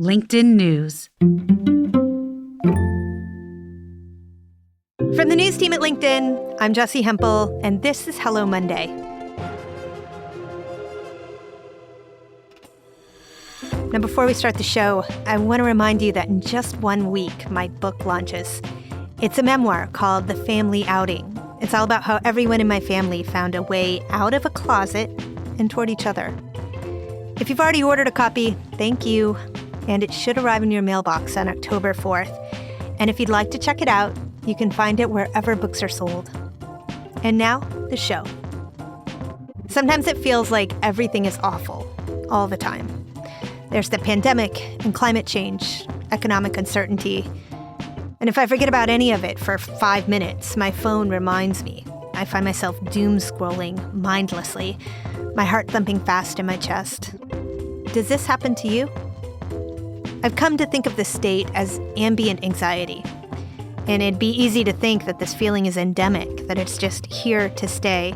LinkedIn News. From the news team at LinkedIn, I'm Jessi Hempel, and this is Hello Monday. Now, before we start the show, I want to remind you that in just 1 week, my book launches. It's a memoir called The Family Outing. It's all about how everyone in my family found a way out of a closet and toward each other. If you've already ordered a copy, thank you. And it should arrive in your mailbox on October 4th. And if you'd like to check it out, you can find it wherever books are sold. And now, the show. Sometimes it feels like everything is awful, all the time. There's the pandemic and climate change, economic uncertainty. And if I forget about any of it for 5 minutes, my phone reminds me. I find myself doom scrolling mindlessly, my heart thumping fast in my chest. Does this happen to you? I've come to think of this state as ambient anxiety. And it'd be easy to think that this feeling is endemic, that it's just here to stay.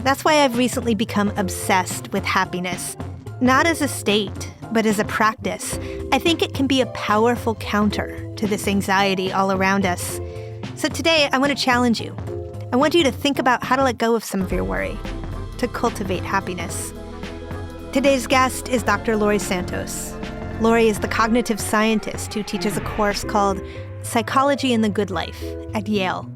That's why I've recently become obsessed with happiness. Not as a state, but as a practice. I think it can be a powerful counter to this anxiety all around us. So today, I want to challenge you. I want you to think about how to let go of some of your worry, to cultivate happiness. Today's guest is Dr. Laurie Santos. Laurie is the cognitive scientist who teaches a course called Psychology in the Good Life at Yale.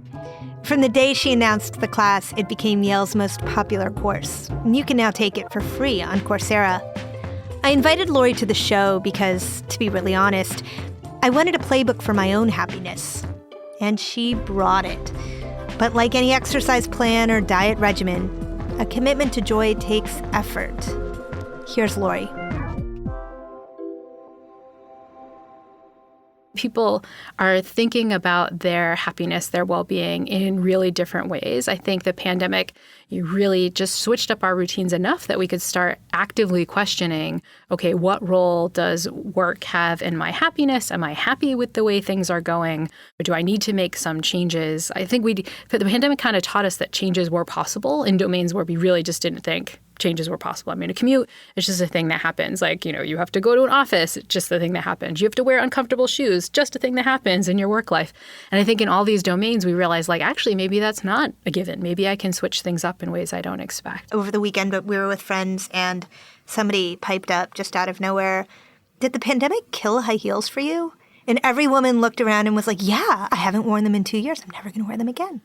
From the day she announced the class, it became Yale's most popular course. And you can now take it for free on Coursera. I invited Laurie to the show because, to be really honest, I wanted a playbook for my own happiness. And she brought it. But like any exercise plan or diet regimen, a commitment to joy takes effort. Here's Laurie. People are thinking about their happiness, their well-being in really different ways. I think the pandemic really just switched up our routines enough that we could start actively questioning, okay, what role does work have in my happiness? Am I happy with the way things are going? Or do I need to make some changes? I think the pandemic kind of taught us that changes were possible in domains where we really just didn't think changes were possible. I mean, a commute is just a thing that happens. Like, you have to go to an office, it's just a thing that happens. You have to wear uncomfortable shoes, just a thing that happens in your work life. And I think in all these domains, we realize, actually, maybe that's not a given. Maybe I can switch things up in ways I don't expect. Over the weekend, we were with friends and somebody piped up just out of nowhere, did the pandemic kill high heels for you? And every woman looked around and was like, yeah, I haven't worn them in 2 years. I'm never going to wear them again.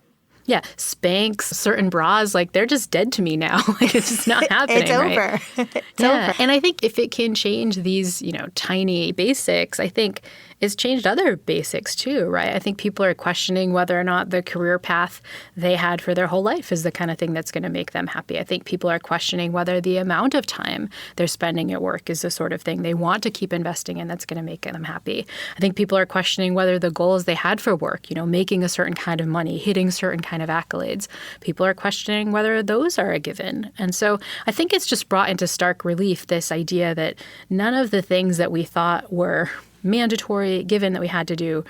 Yeah, Spanx, certain bras, they're just dead to me now. It's just not happening. It's over. Right? It's over. And I think if it can change these, tiny basics, I think it's changed other basics too, right? I think people are questioning whether or not the career path they had for their whole life is the kind of thing that's going to make them happy. I think people are questioning whether the amount of time they're spending at work is the sort of thing they want to keep investing in that's going to make them happy. I think people are questioning whether the goals they had for work, making a certain kind of money, hitting certain kind of accolades, people are questioning whether those are a given. And so I think it's just brought into stark relief this idea that none of the things that we thought were mandatory, given that we had to do,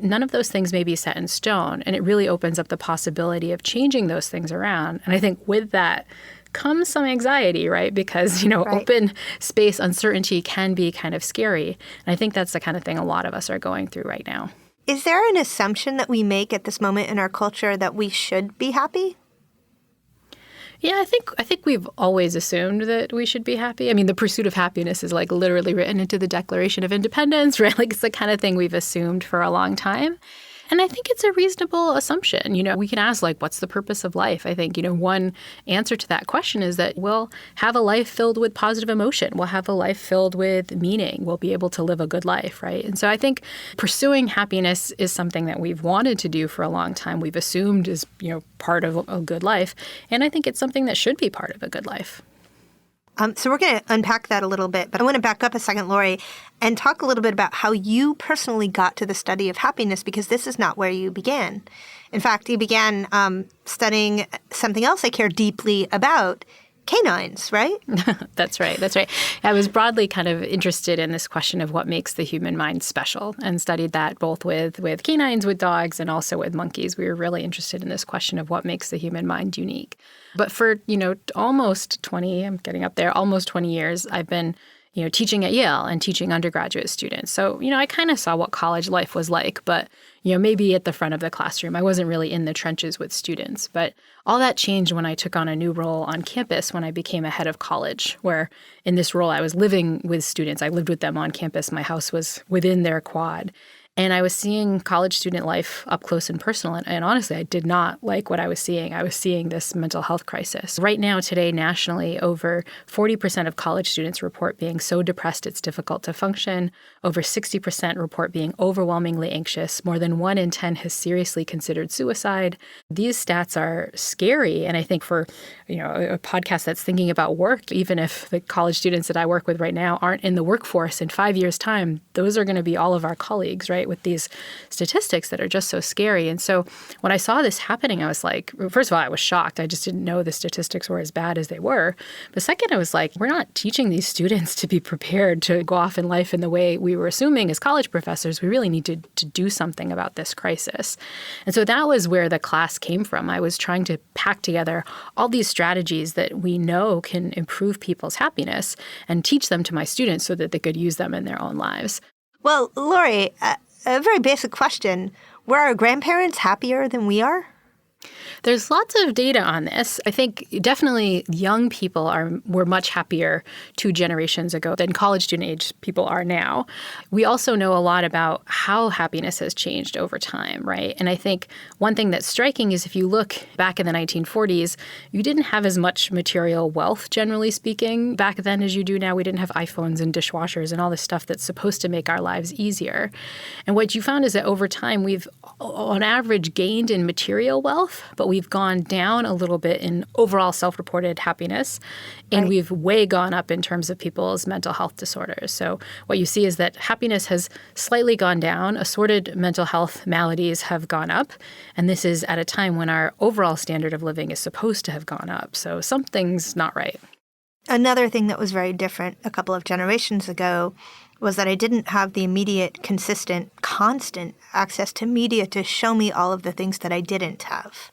none of those things may be set in stone. And it really opens up the possibility of changing those things around. And I think with that comes some anxiety, right? Because, Right. Open space uncertainty can be kind of scary. And I think that's the kind of thing a lot of us are going through right now. Is there an assumption that we make at this moment in our culture that we should be happy? Yeah, I think we've always assumed that we should be happy. I mean, the pursuit of happiness is literally written into the Declaration of Independence, right? It's the kind of thing we've assumed for a long time. And I think it's a reasonable assumption. We can ask, what's the purpose of life? I think, one answer to that question is that we'll have a life filled with positive emotion. We'll have a life filled with meaning. We'll be able to live a good life, right? And so I think pursuing happiness is something that we've wanted to do for a long time. We've assumed is, part of a good life. And I think it's something that should be part of a good life. So we're going to unpack that a little bit, but I want to back up a second, Laurie, and talk a little bit about how you personally got to the study of happiness, because this is not where you began. In fact, you began studying something else I care deeply about, canines, right? That's right. I was broadly kind of interested in this question of what makes the human mind special, and studied that both with canines, with dogs, and also with monkeys. We were really interested in this question of what makes the human mind unique. But for, almost 20 years, I've been teaching at Yale and teaching undergraduate students. So, I kind of saw what college life was like, but, maybe at the front of the classroom. I wasn't really in the trenches with students. But all that changed when I took on a new role on campus when I became a head of college, where in this role I was living with students. I lived with them on campus. My house was within their quad. And I was seeing college student life up close and personal. And honestly, I did not like what I was seeing. I was seeing this mental health crisis. Right now, today, nationally, over 40% of college students report being so depressed it's difficult to function. Over 60% report being overwhelmingly anxious. More than 1 in 10 has seriously considered suicide. These stats are scary. And I think for a podcast that's thinking about work, even if the college students that I work with right now aren't in the workforce in 5 years' time, those are going to be all of our colleagues, right? With these statistics that are just so scary. And so when I saw this happening, I was like, first of all, I was shocked. I just didn't know the statistics were as bad as they were. But second, I was like, we're not teaching these students to be prepared to go off in life in the way we were assuming as college professors. We really need to do something about this crisis. And so that was where the class came from. I was trying to pack together all these strategies that we know can improve people's happiness and teach them to my students so that they could use them in their own lives. Well, Laurie, a very basic question. Were our grandparents happier than we are? There's lots of data on this. I think definitely young people were much happier 2 generations ago than college student age people are now. We also know a lot about how happiness has changed over time, right? And I think one thing that's striking is if you look back in the 1940s, you didn't have as much material wealth, generally speaking, back then as you do now. We didn't have iPhones and dishwashers and all this stuff that's supposed to make our lives easier. And what you found is that over time, we've on average gained in material wealth, but we've gone down a little bit in overall self-reported happiness, and we've way gone up in terms of people's mental health disorders. So what you see is that happiness has slightly gone down, assorted mental health maladies have gone up, and this is at a time when our overall standard of living is supposed to have gone up. So something's not right. Another thing that was very different a couple of generations ago was that I didn't have the immediate, consistent, constant access to media to show me all of the things that I didn't have.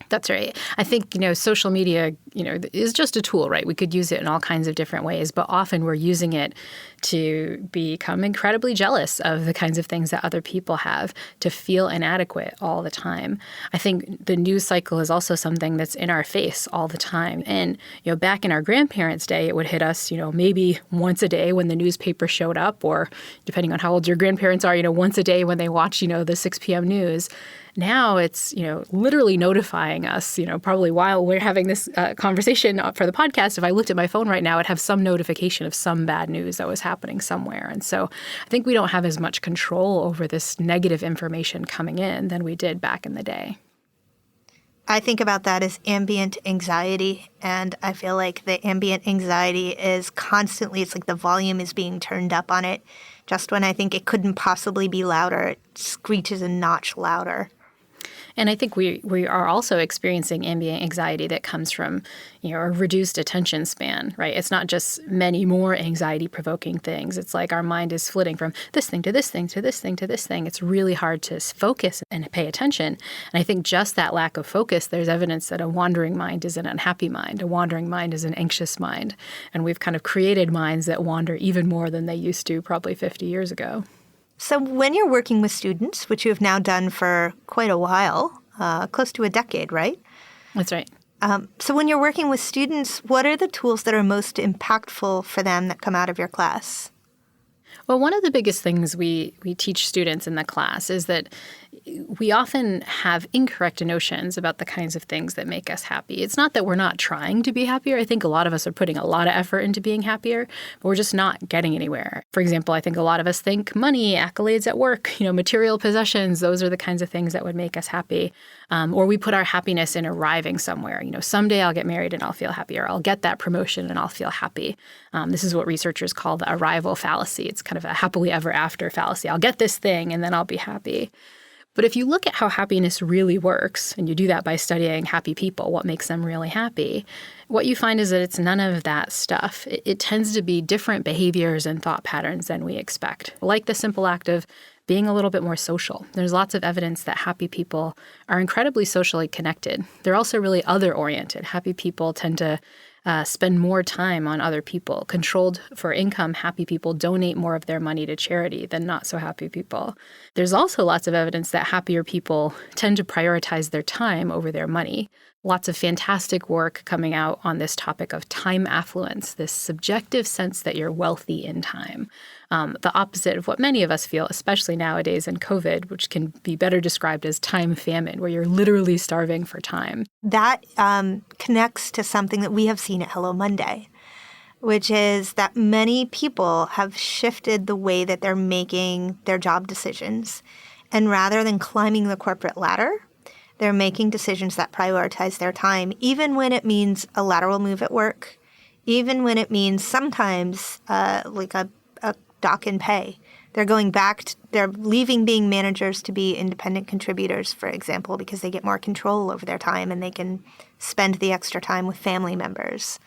That's right. I think, social media, is just a tool, right? We could use it in all kinds of different ways, but often we're using it to become incredibly jealous of the kinds of things that other people have, to feel inadequate all the time. I think the news cycle is also something that's in our face all the time. And, back in our grandparents' day, it would hit us, maybe once a day when the newspaper showed up, or depending on how old your grandparents are, once a day when they watch, the 6 p.m. news. Now it's, literally notifying us, probably while we're having this conversation for the podcast. If I looked at my phone right now, I'd have some notification of some bad news that was happening somewhere. And so I think we don't have as much control over this negative information coming in than we did back in the day. I think about that as ambient anxiety, and I feel like the ambient anxiety is constantly, it's like the volume is being turned up on it. Just when I think it couldn't possibly be louder, it screeches a notch louder. And I think we are also experiencing ambient anxiety that comes from, a reduced attention span, right? It's not just many more anxiety-provoking things. It's like our mind is flitting from this thing to this thing to this thing to this thing. It's really hard to focus and pay attention. And I think just that lack of focus, there's evidence that a wandering mind is an unhappy mind. A wandering mind is an anxious mind. And we've kind of created minds that wander even more than they used to probably 50 years ago. So when you're working with students, which you have now done for quite a while, close to a decade, right? That's right. So when you're working with students, what are the tools that are most impactful for them that come out of your class? Well, one of the biggest things we teach students in the class is that we often have incorrect notions about the kinds of things that make us happy. It's not that we're not trying to be happier. I think a lot of us are putting a lot of effort into being happier, but we're just not getting anywhere. For example, I think a lot of us think money, accolades at work, material possessions, those are the kinds of things that would make us happy. Or we put our happiness in arriving somewhere. Someday I'll get married and I'll feel happy, or I'll get that promotion and I'll feel happy. This is what researchers call the arrival fallacy. It's kind of a happily ever after fallacy. I'll get this thing and then I'll be happy. But if you look at how happiness really works, and you do that by studying happy people, what makes them really happy, what you find is that it's none of that stuff. It tends to be different behaviors and thought patterns than we expect, like the simple act of being a little bit more social. There's lots of evidence that happy people are incredibly socially connected. They're also really other-oriented. Happy people tend to spend more time on other people. Controlled for income, happy people donate more of their money to charity than not so happy people. There's also lots of evidence that happier people tend to prioritize their time over their money. Lots of fantastic work coming out on this topic of time affluence, this subjective sense that you're wealthy in time. The opposite of what many of us feel, especially nowadays in COVID, which can be better described as time famine, where you're literally starving for time. That connects to something that we have seen at Hello Monday, which is that many people have shifted the way that they're making their job decisions. And rather than climbing the corporate ladder, they're making decisions that prioritize their time, even when it means a lateral move at work, even when it means sometimes like a dock in pay. They're going back, they're leaving being managers to be independent contributors, for example, because they get more control over their time and they can spend the extra time with family members.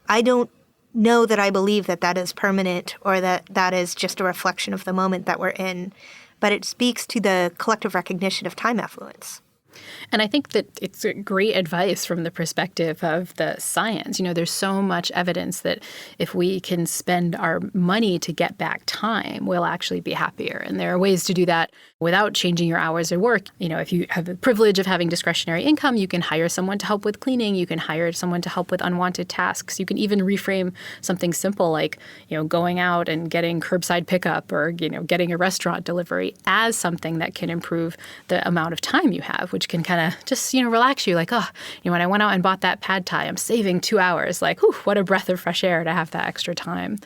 I don't know that I believe that that is permanent or that that is just a reflection of the moment that we're in, but it speaks to the collective recognition of time affluence. And I think that it's great advice from the perspective of the science. There's so much evidence that if we can spend our money to get back time, we'll actually be happier. And there are ways to do that without changing your hours of work. If you have the privilege of having discretionary income, you can hire someone to help with cleaning. You can hire someone to help with unwanted tasks. You can even reframe something simple like, going out and getting curbside pickup or, getting a restaurant delivery as something that can improve the amount of time you have, which can kind of just, relax you. Like, when I went out and bought that pad thai, I'm saving 2 hours. Like, what a breath of fresh air to have that extra time.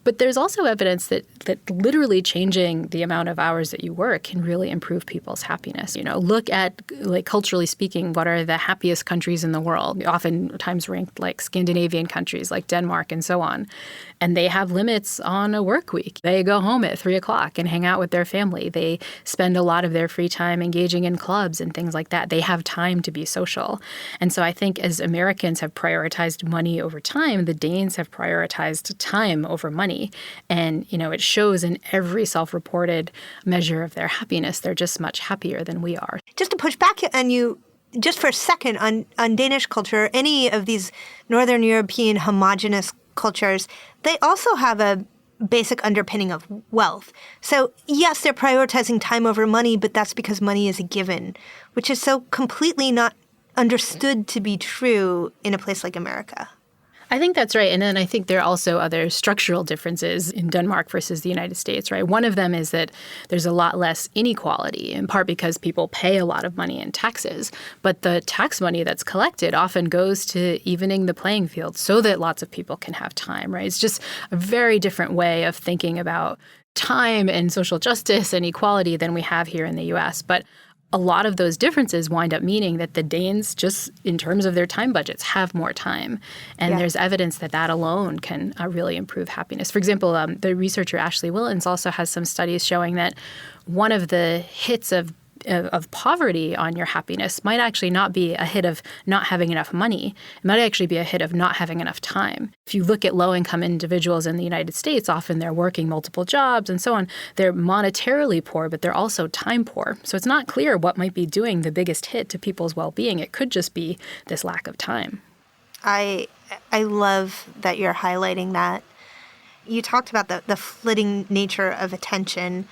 But there's also evidence that literally changing the amount of hours that you work can really improve people's happiness. Look at, culturally speaking, what are the happiest countries in the world, oftentimes ranked like Scandinavian countries like Denmark and so on. And they have limits on a work week. They go home at 3 o'clock and hang out with their family. They spend a lot of their free time engaging in clubs and things like that. They have time to be social. And so I think as Americans have prioritized money over time, the Danes have prioritized time over money. And, it shows in every self-reported measure of their happiness. They're just much happier than we are. Just to push back on you just for a second on Danish culture, any of these Northern European homogenous cultures, they also have a basic underpinning of wealth. So yes, they're prioritizing time over money, but that's because money is a given, which is so completely not understood to be true in a place like America. I think that's right. And then I think there are also other structural differences in Denmark versus the United States, right? One of them is that there's a lot less inequality, in part because people pay a lot of money in taxes. But the tax money that's collected often goes to evening the playing field so that lots of people can have time, right? It's just a very different way of thinking about time and social justice and equality than we have here in the U.S. But a lot of those differences wind up meaning that the Danes, just in terms of their time budgets, have more time. And there's evidence that that alone can really improve happiness. For example, the researcher Ashley Willens also has some studies showing that one of the hits of poverty on your happiness might actually not be a hit of not having enough money. It might actually be a hit of not having enough time. If you look at low-income individuals in the United States, often they're working multiple jobs and so on. They're monetarily poor, but they're also time poor. So it's not clear what might be doing the biggest hit to people's well-being. It could just be this lack of time. I love that you're highlighting that. You talked about the flitting nature of attention.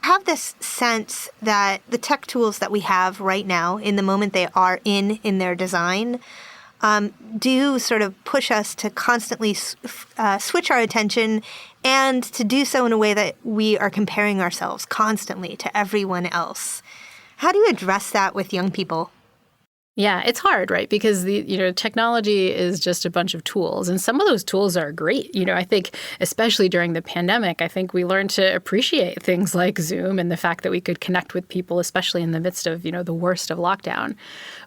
I have this sense that the tech tools that we have right now, in the moment they are in their design, do sort of push us to constantly switch our attention and to do so in a way that we are comparing ourselves constantly to everyone else. How do you address that with young people? Yeah, it's hard, right? Because technology is just a bunch of tools, and some of those tools are great. I think especially during the pandemic, I think we learned to appreciate things like Zoom and the fact that we could connect with people, especially in the midst of, the worst of lockdown.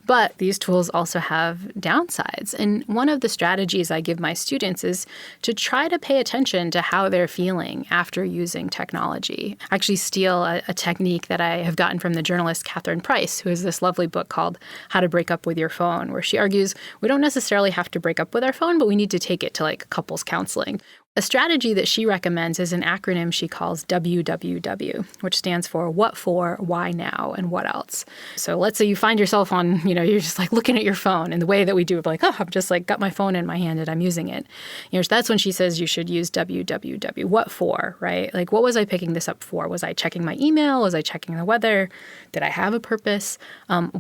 But these tools also have downsides. And one of the strategies I give my students is to try to pay attention to how they're feeling after using technology. I actually steal a technique that I have gotten from the journalist Catherine Price, who has this lovely book called How to Break Up with Your Phone, where she argues we don't necessarily have to break up with our phone, but we need to take it to couples counseling. A strategy that she recommends is an acronym she calls WWW, which stands for what for, why now, and what else. So let's say you find yourself on, you're just like looking at your phone in the way that we do, like, oh, I've just like got my phone in my hand and I'm using it. That's when she says you should use WWW. What for, right? Like, what was I picking this up for? Was I checking my email? Was I checking the weather? Did I have a purpose?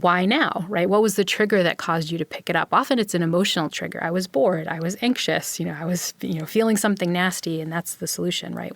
Why now, right? What was the trigger that caused you to pick it up? Often it's an emotional trigger. I was bored. I was anxious. I was, feeling something nasty, and that's the solution, right?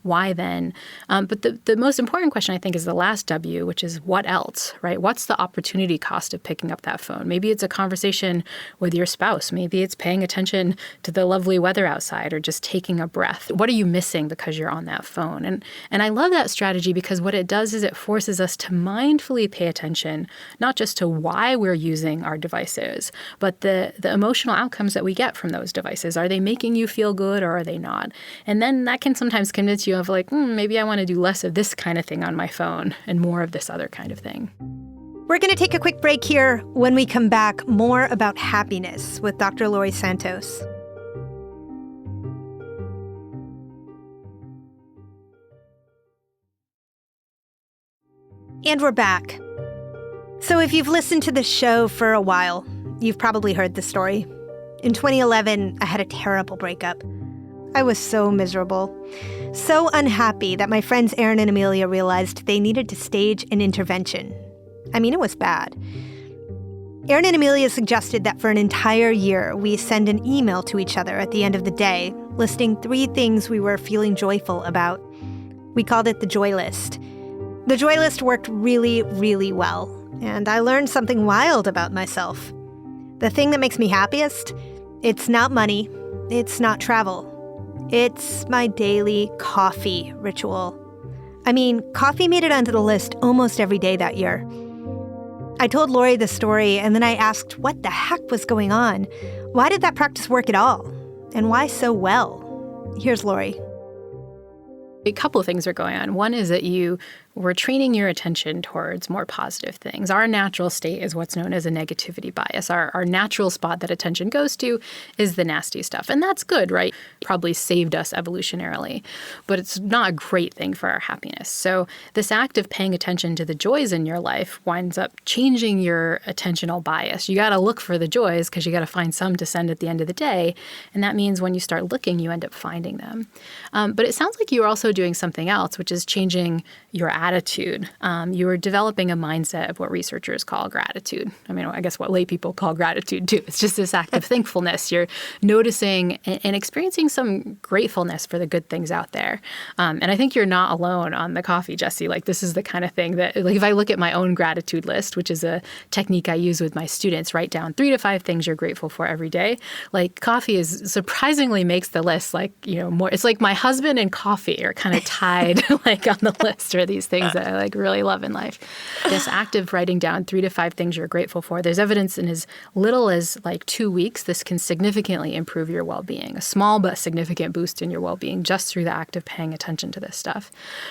Why then? But the most important question, I think, is the last W, which is what else, right? What's the opportunity cost of picking up that phone? Maybe it's a conversation with your spouse. Maybe it's paying attention to the lovely weather outside or just taking a breath. What are you missing because you're on that phone? And I love that strategy because what it does is it forces us to mindfully pay attention, not just to why we're using our devices, but the emotional outcomes that we get from those devices. Are they making you feel good or are they not? And then that can sometimes convince you of like, maybe I want to do less of this kind of thing on my phone and more of this other kind of thing. We're going to take a quick break here. When we come back, more about happiness with Dr. Laurie Santos. And we're back. So if you've listened to this show for a while, you've probably heard the story. In 2011, I had a terrible breakup. I was so miserable, so unhappy that my friends Aaron and Amelia realized they needed to stage an intervention. I mean, it was bad. Aaron and Amelia suggested that for an entire year, we send an email to each other at the end of the day, listing 3 things we were feeling joyful about. We called it the Joy List. The Joy List worked really, really well, and I learned something wild about myself. The thing that makes me happiest? It's not money. It's not travel. It's my daily coffee ritual. I mean, coffee made it onto the list almost every day that year. I told Laurie the story, and then I asked what the heck was going on. Why did that practice work at all? And why so well? Here's Laurie. A couple of things are going on. One is that we're training your attention towards more positive things. Our natural state is what's known as a negativity bias. Our natural spot that attention goes to is the nasty stuff. And that's good, right? Probably saved us evolutionarily. But it's not a great thing for our happiness. So this act of paying attention to the joys in your life winds up changing your attentional bias. You got to look for the joys because you got to find some to send at the end of the day. And that means when you start looking, you end up finding them. But it sounds like you're also doing something else, which is changing your attitude. You are developing a mindset of what researchers call gratitude. I mean, I guess what lay people call gratitude too. It's just this act of thankfulness. You're noticing and experiencing some gratefulness for the good things out there. And I think you're not alone on the coffee, Jessi. Like, this is the kind of thing that, like, if I look at my own gratitude list, which is a technique I use with my students, write down 3 to 5 things you're grateful for every day. Like, coffee is surprisingly makes the list like, more. It's like my husband and coffee are kind of tied like on the list, or these things that I like really love in life. This act of writing down 3 to 5 things you're grateful for, there's evidence in as little as like 2 weeks, this can significantly improve your well-being, a small but significant boost in your well-being just through the act of paying attention to this stuff.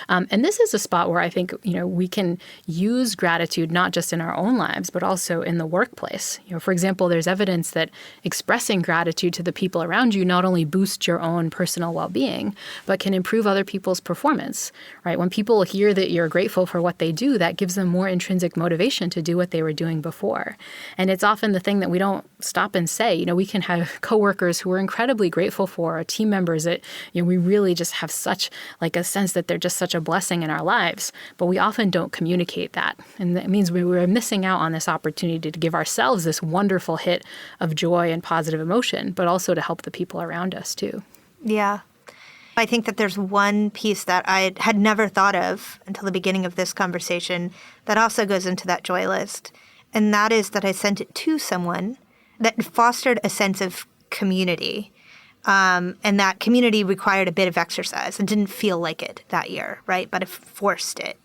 And this is a spot where I think, we can use gratitude not just in our own lives, but also in the workplace. For example, there's evidence that expressing gratitude to the people around you not only boosts your own personal well-being, but can improve other people's performance, right? When people hear that you're grateful for what they do, that gives them more intrinsic motivation to do what they were doing before. And it's often the thing that we don't stop and say. We can have coworkers who we're incredibly grateful for, or team members that, we really just have such like a sense that they're just such a blessing in our lives, but we often don't communicate that. And that means we're missing out on this opportunity to give ourselves this wonderful hit of joy and positive emotion, but also to help the people around us too. Yeah. I think that there's one piece that I had never thought of until the beginning of this conversation that also goes into that joy list. And that is that I sent it to someone that fostered a sense of community. And that community required a bit of exercise and didn't feel like it that year, right? But it forced it.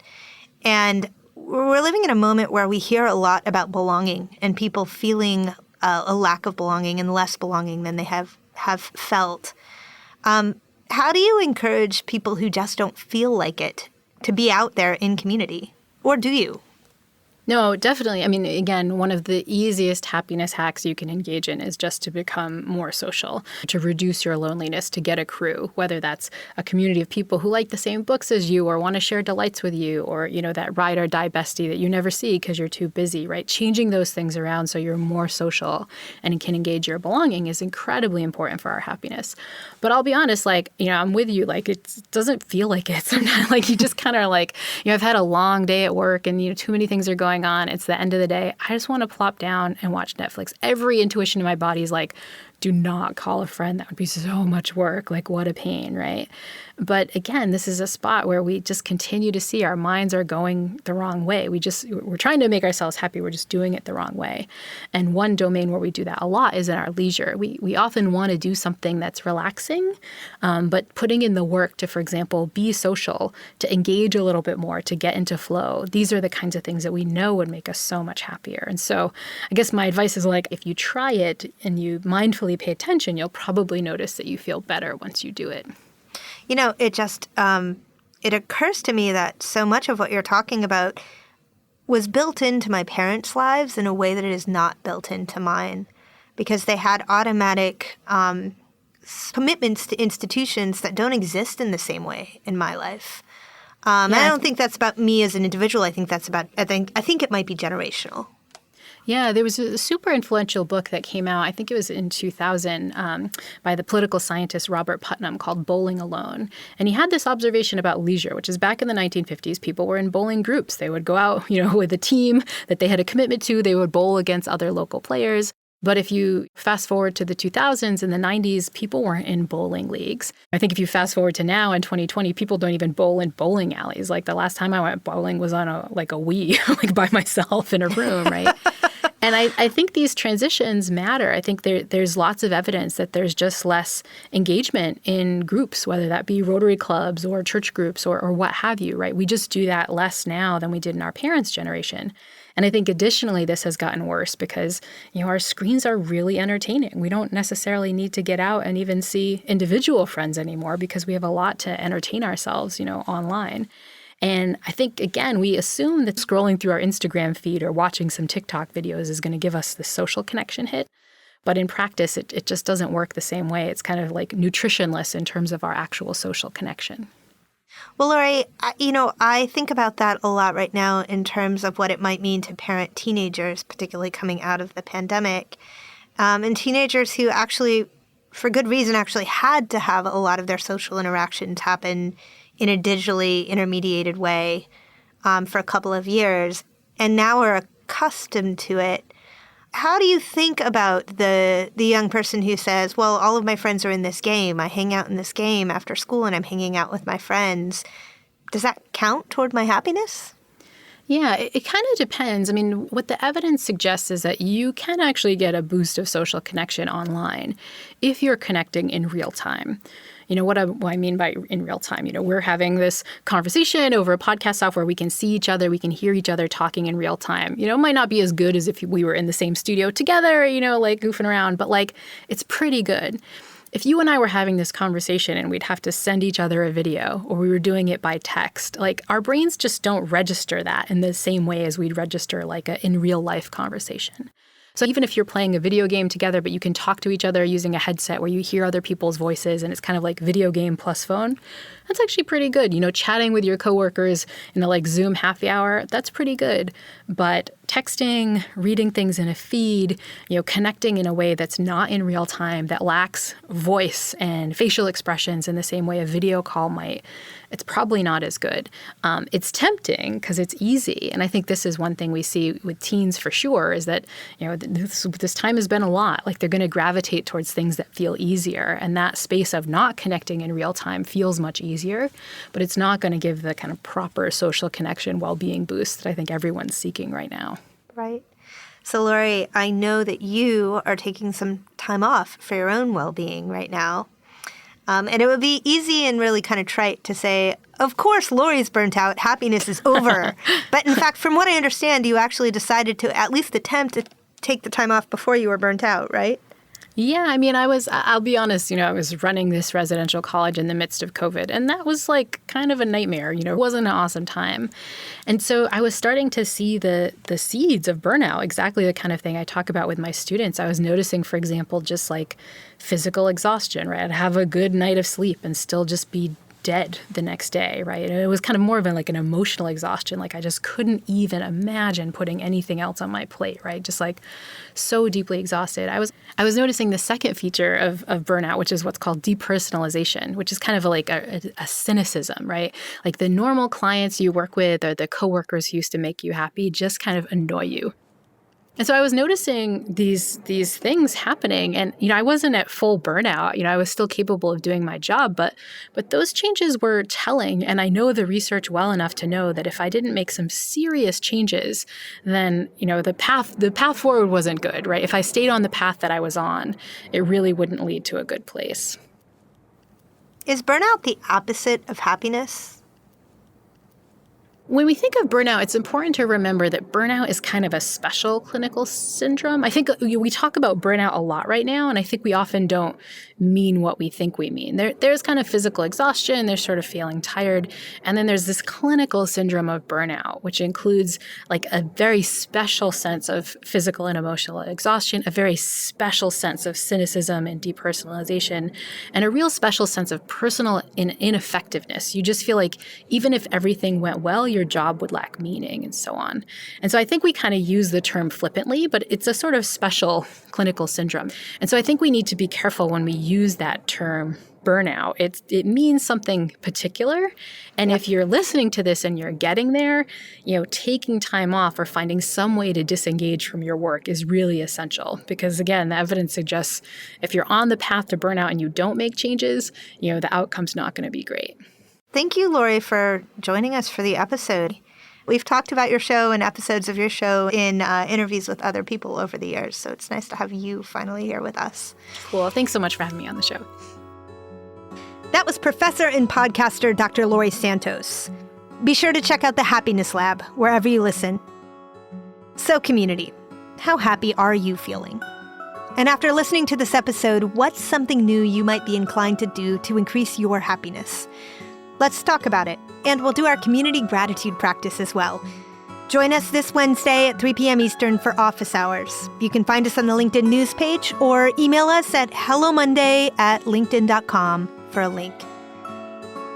And we're living in a moment where we hear a lot about belonging and people feeling a lack of belonging and less belonging than they have felt. How do you encourage people who just don't feel like it to be out there in community? Or do you? No, definitely. I mean, again, one of the easiest happiness hacks you can engage in is just to become more social, to reduce your loneliness, to get a crew, whether that's a community of people who like the same books as you or want to share delights with you, or, that ride or die bestie that you never see because you're too busy, right? Changing those things around so you're more social and can engage your belonging is incredibly important for our happiness. But I'll be honest, I'm with you. It doesn't feel like it sometimes. You just kind of I've had a long day at work and, too many things are going on. It's the end of the day. I just want to plop down and watch Netflix. Every intuition in my body is do not call a friend. That would be so much work. What a pain, right? But again, this is a spot where we just continue to see our minds are going the wrong way. We're trying to make ourselves happy. We're just doing it the wrong way. And one domain where we do that a lot is in our leisure. We often want to do something that's relaxing, but putting in the work to, for example, be social, to engage a little bit more, to get into flow. These are the kinds of things that we know would make us so much happier. And so I guess my advice is if you try it and you mindfully pay attention, you'll probably notice that you feel better once you do it. It just, it occurs to me that so much of what you're talking about was built into my parents' lives in a way that it is not built into mine, because they had automatic commitments to institutions that don't exist in the same way in my life. And I don't think that's about me as an individual. I think it might be generational. Yeah, there was a super influential book that came out, I think it was in 2000, by the political scientist Robert Putnam, called Bowling Alone. And he had this observation about leisure, which is back in the 1950s, people were in bowling groups. They would go out, with a team that they had a commitment to. They would bowl against other local players. But if you fast forward to the 2000s and the 90s, people weren't in bowling leagues. I think if you fast forward to now in 2020, people don't even bowl in bowling alleys. The last time I went bowling was on a Wii, by myself in a room, right? And I think these transitions matter. I think there's lots of evidence that there's just less engagement in groups, whether that be Rotary clubs or church groups or what have you, right? We just do that less now than we did in our parents' generation. And I think additionally, this has gotten worse because, our screens are really entertaining. We don't necessarily need to get out and even see individual friends anymore because we have a lot to entertain ourselves, online. And I think, again, we assume that scrolling through our Instagram feed or watching some TikTok videos is going to give us the social connection hit. But in practice, it just doesn't work the same way. It's kind of nutritionless in terms of our actual social connection. Well, Laurie, I think about that a lot right now in terms of what it might mean to parent teenagers, particularly coming out of the pandemic, and teenagers who actually, for good reason, actually had to have a lot of their social interactions happen in a digitally intermediated way for a couple of years, and now we're accustomed to it. How do you think about the young person who says, well, all of my friends are in this game. I hang out in this game after school and I'm hanging out with my friends. Does that count toward my happiness? Yeah, it kind of depends. I mean, what the evidence suggests is that you can actually get a boost of social connection online if you're connecting in real time. What I mean by in real time, we're having this conversation over a podcast software. We can see each other. We can hear each other talking in real time. It might not be as good as if we were in the same studio together, goofing around, but it's pretty good. If you and I were having this conversation and we'd have to send each other a video or we were doing it by text, our brains just don't register that in the same way as we'd register a in real life conversation. So even if you're playing a video game together, but you can talk to each other using a headset where you hear other people's voices and it's kind of like video game plus phone, that's actually pretty good. Chatting with your coworkers in a Zoom happy hour, that's pretty good. But texting, reading things in a feed, connecting in a way that's not in real time, that lacks voice and facial expressions in the same way a video call might, it's probably not as good. It's tempting because it's easy. And I think this is one thing we see with teens for sure is that, this time has been a lot. They're going to gravitate towards things that feel easier. And that space of not connecting in real time feels much easier, but it's not going to give the kind of proper social connection well-being boost that I think everyone's seeking right now. Right. So, Laurie, I know that you are taking some time off for your own well-being right now. And it would be easy and really kind of trite to say, of course, Laurie's burnt out, happiness is over. But in fact, from what I understand, you actually decided to at least attempt to take the time off before you were burnt out, right? Yeah, I mean, I'll be honest, I was running this residential college in the midst of COVID, and that was like kind of a nightmare, it wasn't an awesome time. And so I was starting to see the seeds of burnout, exactly the kind of thing I talk about with my students. I was noticing, for example, just like physical exhaustion, right? I'd have a good night of sleep and still just be dead the next day, right? And it was kind of more of an emotional exhaustion. Like I just couldn't even imagine putting anything else on my plate, right? Just like so deeply exhausted. I was noticing the second feature of burnout, which is what's called depersonalization, which is kind of like a cynicism, right? Like the normal clients you work with or the coworkers who used to make you happy just kind of annoy you. And so I was noticing these things happening, and I wasn't at full burnout. I was still capable of doing my job, but those changes were telling, and I know the research well enough to know that if I didn't make some serious changes, then the path forward wasn't good, right? If I stayed on the path that I was on, it really wouldn't lead to a good place. Is burnout the opposite of happiness? When we think of burnout, it's important to remember that burnout is kind of a special clinical syndrome. I think we talk about burnout a lot right now, and I think we often don't mean what we think we mean. There's kind of physical exhaustion, there's sort of feeling tired, and then there's this clinical syndrome of burnout, which includes like a very special sense of physical and emotional exhaustion, a very special sense of cynicism and depersonalization, and a real special sense of personal ineffectiveness. You just feel like even if everything went well, your job would lack meaning and so on. And so I think we kind of use the term flippantly, but it's a sort of special clinical syndrome. And so I think we need to be careful when we use that term burnout. It means something particular. And if you're listening to this and you're getting there, taking time off or finding some way to disengage from your work is really essential. Because again, the evidence suggests if you're on the path to burnout and you don't make changes, the outcome's not going to be great. Thank you, Laurie, for joining us for the episode. We've talked about your show and episodes of your show in interviews with other people over the years, so it's nice to have you finally here with us. Cool. Thanks so much for having me on the show. That was professor and podcaster Dr. Laurie Santos. Be sure to check out the Happiness Lab wherever you listen. So, community, how happy are you feeling? And after listening to this episode, what's something new you might be inclined to do to increase your happiness? Let's talk about it, and we'll do our community gratitude practice as well. Join us this Wednesday at 3 p.m. Eastern for office hours. You can find us on the LinkedIn news page or email us at hellomonday@linkedin.com for a link.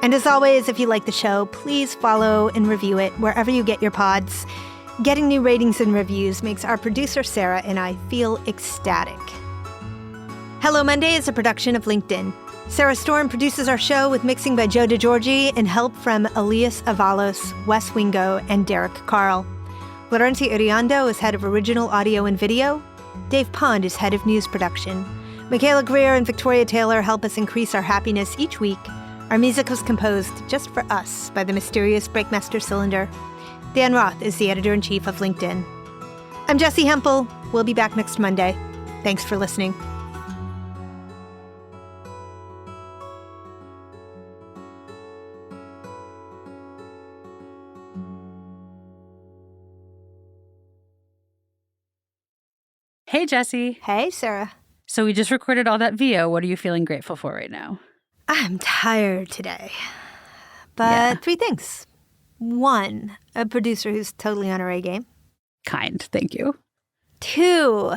And as always, if you like the show, please follow and review it wherever you get your pods. Getting new ratings and reviews makes our producer Sarah and I feel ecstatic. Hello Monday is a production of LinkedIn. Sarah Storm produces our show with mixing by Joe DeGiorgi and help from Elias Avalos, Wes Wingo, and Derek Carl. Florencia Iriando is head of original audio and video. Dave Pond is head of news production. Michaela Greer and Victoria Taylor help us increase our happiness each week. Our music was composed just for us by the mysterious Breakmaster Cylinder. Dan Roth is the editor-in-chief of LinkedIn. I'm Jessi Hempel. We'll be back next Monday. Thanks for listening. Hey, Jessi. Hey, Sarah. So we just recorded all that VO. What are you feeling grateful for right now? I'm tired today. But 3 things. 1, a producer who's totally on her A game. Kind, thank you. 2,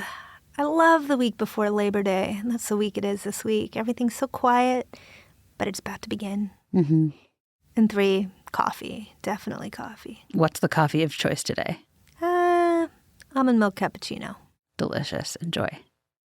I love the week before Labor Day. And that's the week it is this week. Everything's so quiet, but it's about to begin. Mm-hmm. And 3, coffee. Definitely coffee. What's the coffee of choice today? Almond milk cappuccino. Delicious. Enjoy.